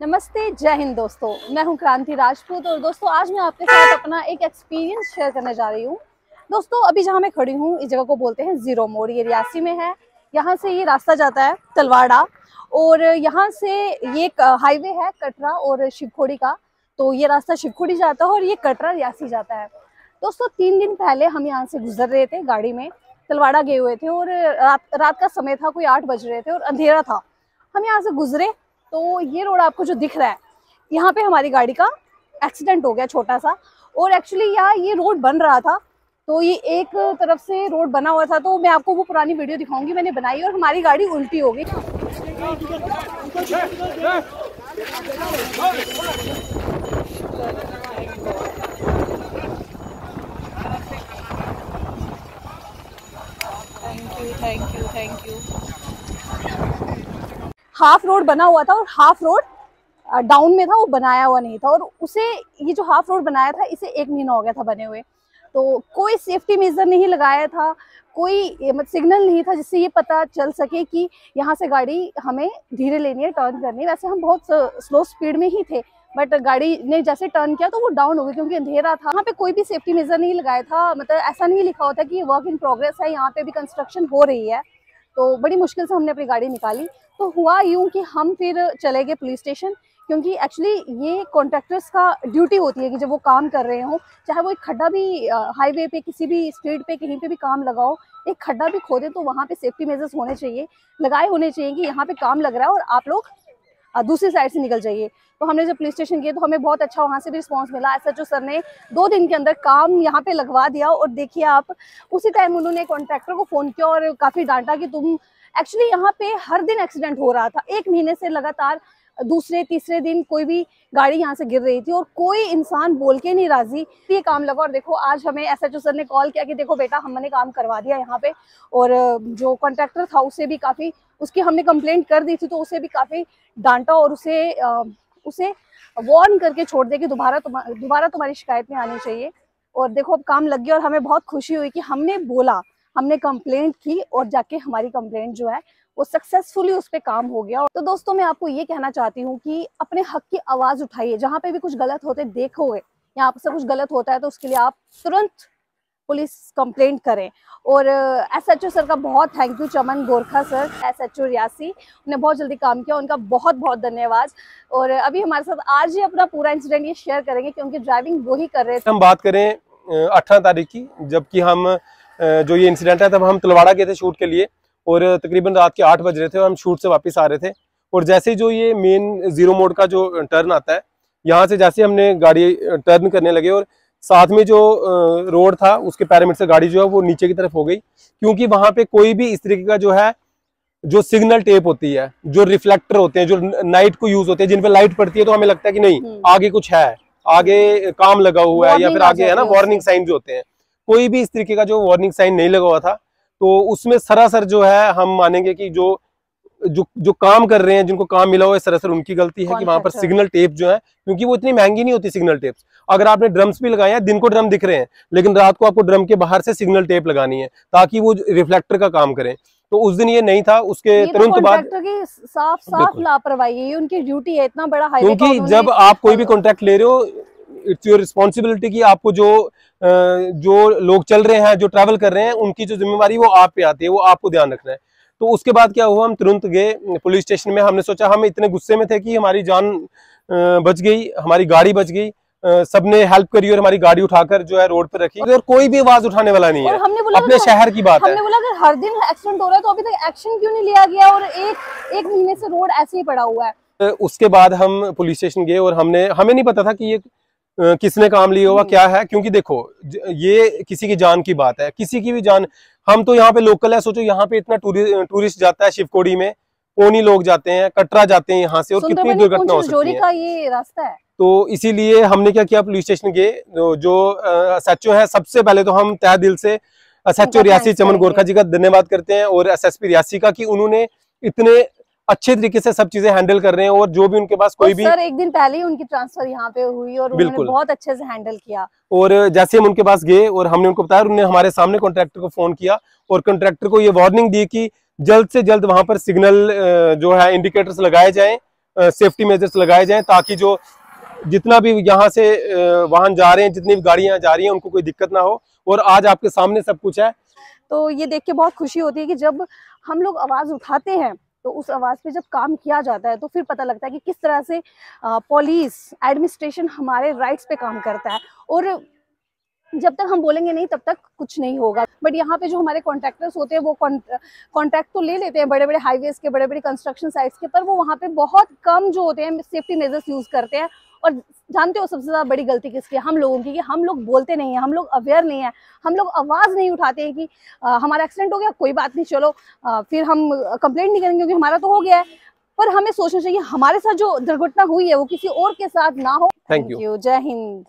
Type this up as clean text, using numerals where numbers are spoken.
नमस्ते, जय हिंद दोस्तों। मैं हूं क्रांति राजपूत और दोस्तों आज मैं आपके साथ अपना एक एक्सपीरियंस शेयर करने जा रही हूं। दोस्तों अभी जहां मैं खड़ी हूं इस जगह को बोलते हैं जीरो मोड़। ये रियासी में है। यहां से ये रास्ता जाता है तलवाड़ा और यहां से ये एक हाईवे है कटरा और शिवखोड़ी का। तो ये रास्ता शिवखोड़ी जाता है और ये कटरा रियासी जाता है। दोस्तों 3 दिन पहले हम यहाँ से गुजर रहे थे गाड़ी में, तलवाड़ा गए हुए थे और रात का समय था, कोई 8 बज रहे थे और अंधेरा था। हम यहाँ से गुजरे तो ये रोड आपको जो दिख रहा है, यहाँ पे हमारी गाड़ी का एक्सीडेंट हो गया छोटा सा। और एक्चुअली यहाँ ये रोड बन रहा था, तो ये एक तरफ से रोड बना हुआ था। तो मैं आपको वो पुरानी वीडियो दिखाऊंगी, मैंने बनाई और हमारी गाड़ी उल्टी हो गई। Thank you. हाफ रोड बना हुआ था और हाफ रोड डाउन में था, वो बनाया हुआ नहीं था। और उसे ये जो हाफ रोड बनाया था इसे 1 महीना हो गया था बने हुए। तो कोई सेफ्टी मेजर नहीं लगाया था, कोई सिग्नल नहीं था जिससे ये पता चल सके कि यहाँ से गाड़ी हमें धीरे लेनी है, टर्न करनी है। वैसे हम बहुत स्लो स्पीड में ही थे, बट गाड़ी ने जैसे टर्न किया तो वो डाउन हो गई क्योंकि अंधेरा था। यहाँ पे कोई भी सेफ्टी मेजर नहीं लगाया था, मतलब ऐसा नहीं लिखा होता कि वर्क इन प्रोग्रेस है, यहाँ पे भी कंस्ट्रक्शन हो रही है। तो बड़ी मुश्किल से हमने अपनी गाड़ी निकाली। तो हुआ यूं कि हम फिर चले गए पुलिस स्टेशन, क्योंकि एक्चुअली ये कॉन्ट्रैक्टर्स का ड्यूटी होती है कि जब वो काम कर रहे हो, चाहे वो एक खड्डा भी हाईवे पे किसी भी स्ट्रीट पे कहीं पे भी काम लगाओ, एक खड्डा भी खोदे तो वहाँ पे सेफ्टी मेजर्स होने चाहिए, लगाए होने चाहिए कि यहाँ पे काम लग रहा है और आप लोग दूसरी साइड से निकल जाइए। तो हमने जब पुलिस स्टेशन गए तो हमें बहुत अच्छा वहाँ से भी रिस्पांस मिला। एसएचओ सर ने 2 दिन के अंदर काम यहाँ पे लगवा दिया। और देखिए आप, उसी टाइम उन्होंने कॉन्ट्रैक्टर को फ़ोन किया और काफ़ी डांटा कि तुम एक्चुअली यहाँ पे हर दिन एक्सीडेंट हो रहा था, 1 महीने से लगातार दूसरे तीसरे दिन कोई भी गाड़ी यहाँ से गिर रही थी और कोई इंसान बोल के नहीं राजी ये काम लगा। और देखो आज हमें एसएचओ सर ने कॉल किया कि देखो बेटा हमने काम करवा दिया यहाँ पे। और जो कॉन्ट्रैक्टर था उसे भी काफ़ी, उसकी हमने कंप्लेंट कर दी थी तो उसे भी काफ़ी डांटा और उसे वार्न करके छोड़ दे कि दोबारा तुम्हारी शिकायत नहीं आनी चाहिए। और देखो अब काम लग गया और हमें बहुत खुशी हुई कि हमने बोला, हमने कंप्लेंट की और जाके हमारी कंप्लेंट जो है वो सक्सेसफुली उस पर काम हो गया। तो दोस्तों मैं आपको ये कहना चाहती हूँ कि अपने हक की आवाज़ उठाइए। जहाँ पे भी कुछ गलत होते देखोगे या आपसे कुछ गलत होता है तो उसके लिए आप तुरंत पुलिस कंप्लेंट करें। और एसएचओ सर का बहुत thank you, Chaman Gorkha sir, SHO Reasi, उन्हें बहुत जल्दी काम किया, उनका बहुत बहुत धन्यवाद। और अभी हमारे साथ आज ही अपना पूरा इंसिडेंट ये शेयर करेंगे क्योंकि ड्राइविंग वो ही कर रहे थे। हम बात करें 18 तारीख की, जबकि हम जो ये इंसिडेंट है तब हम तलवाड़ा गए थे शूट के लिए और तकरीबन रात के 8 बज रहे थे और हम शूट से वापस आ रहे थे। और जैसे जो ये मेन जीरो मोड का जो टर्न आता है, यहाँ से जैसे हमने गाड़ी टर्न करने लगे और साथ में जो रोड था उसके पैरामीटर से गाड़ी जो है वो नीचे की तरफ हो गई, क्योंकि वहां पे कोई भी इस तरीके का जो है जो सिग्नल टेप होती है, जो रिफ्लेक्टर होते हैं, जो नाइट को यूज होते हैं, जिन पे लाइट पड़ती है तो हमें लगता है कि नहीं आगे कुछ है, आगे काम लगा हुआ है या फिर आगे है ना वार्निंग साइन जो होते हैं, कोई भी इस तरीके का जो वार्निंग साइन नहीं लगा हुआ था। तो उसमें सरासर जो है हम मानेंगे कि जो काम कर रहे हैं, जिनको काम मिला हुआ है, सरासर उनकी गलती है कि वहां पर सिग्नल टेप जो है, क्योंकि वो इतनी महंगी नहीं होती सिग्नल टेप्स। अगर आपने ड्रम्स भी लगाए हैं, दिन को ड्रम दिख रहे हैं, लेकिन रात को आपको ड्रम के बाहर से सिग्नल टेप लगानी है ताकि वो रिफ्लेक्टर का काम करें। तो उस दिन ये नहीं था, उसके तुरंत बाद साफ लापरवाही, उनकी ड्यूटी है, इतना बड़ा हाईवे। क्योंकि जब आप कोई भी कॉन्ट्रैक्ट ले रहे हो, इट्स योर रिस्पॉन्सिबिलिटी कि आपको जो लोग चल रहे हैं, जो ट्रैवल कर रहे हैं, उनकी जो जिम्मेवारी वो आप पे आती है, वो आपको ध्यान रखना है। तो उसके बाद क्या हुआ, हम तुरंत गए पुलिस स्टेशन में। हमने सोचा, हम इतने गुस्से में थे कि हमारी जान बच गई, हमारी गाड़ी बच गई, सबने हेल्प करी और हमारी गाड़ी उठाकर जो है रोड पर रखी और कोई भी आवाज उठाने वाला नहीं है। अपने शहर की बात है। हमने बोला अगर हर दिन एक्सीडेंट हो रहा है तो अभी तक एक्शन क्यों नहीं लिया गया और एक महीने से रोड ऐसे ही पड़ा हुआ है। उसके बाद हम पुलिस स्टेशन गए और हमें नहीं पता था कि ये किसने काम लिया हुआ क्या है, क्योंकि देखो ये किसी की जान की बात है, किसी की भी जान। हम तो यहाँ पे लोकल है, सोचो यहाँ पे इतना टूरिस्ट जाता है, शिवखोड़ी में पौनी लोग जाते हैं, कटरा जाते हैं यहाँ से, और कितनी दुर्घटना हो सकती है। का ये रास्ता है। तो इसीलिए हमने क्या किया, पुलिस स्टेशन गए। जो एसएचओ है, सबसे पहले तो हम तहे दिल से एसएचओ रियासी चमन गोरखा जी का धन्यवाद करते हैं और एसएसपी रियासी का, कि उन्होंने इतने अच्छे तरीके से सब चीजें हैंडल कर रहे हैं। और जो भी उनके पास कोई भी, सर एक दिन पहले ही उनकी ट्रांसफर यहाँ पे हुई और उन्होंने बहुत अच्छे से हैंडल किया। और जैसे हम उनके पास गए और हमने उनको बताया, उन्होंने हमारे सामने कॉन्ट्रैक्टर को फोन किया और कॉन्ट्रैक्टर को ये वार्निंग दी कि जल्द से जल्द वहां पर सिग्नल जो है इंडिकेटर्स लगाए जाएं, सेफ्टी मेजर्स लगाए जाएं, ताकि जो जितना भी यहाँ से वाहन जा रहे हैं, जितनी भी गाड़ियां जा रही हैं, उनको कोई दिक्कत ना हो। और आज आपके सामने सब कुछ है। तो ये देख के बहुत खुशी होती है कि जब हम लोग आवाज उठाते हैं तो उस आवाज पे जब काम किया जाता है तो फिर पता लगता है कि किस तरह से पुलिस एडमिनिस्ट्रेशन हमारे राइट्स पे काम करता है। और जब तक हम बोलेंगे नहीं तब तक कुछ नहीं होगा। बट यहाँ पे जो हमारे कॉन्ट्रैक्टर्स होते हैं वो कॉन्ट्रैक्ट तो ले लेते हैं बड़े बड़े हाईवेज के, बड़े बड़े कंस्ट्रक्शन साइट्स के, पर वो वहाँ पे बहुत कम जो होते हैं सेफ्टी मेजर्स यूज करते हैं। और जानते हो सबसे ज्यादा बड़ी गलती किसकी है? हम लोगों की, कि हम लोग बोलते नहीं है, हम लोग अवेयर नहीं है, हम लोग आवाज नहीं उठाते हैं कि हमारा एक्सीडेंट हो गया, कोई बात नहीं, चलो फिर हम कंप्लेंट नहीं करेंगे क्योंकि हमारा तो हो गया है। पर हमें सोचना चाहिए हमारे साथ जो दुर्घटना हुई है वो किसी और के साथ ना हो। Thank you. जय हिंद।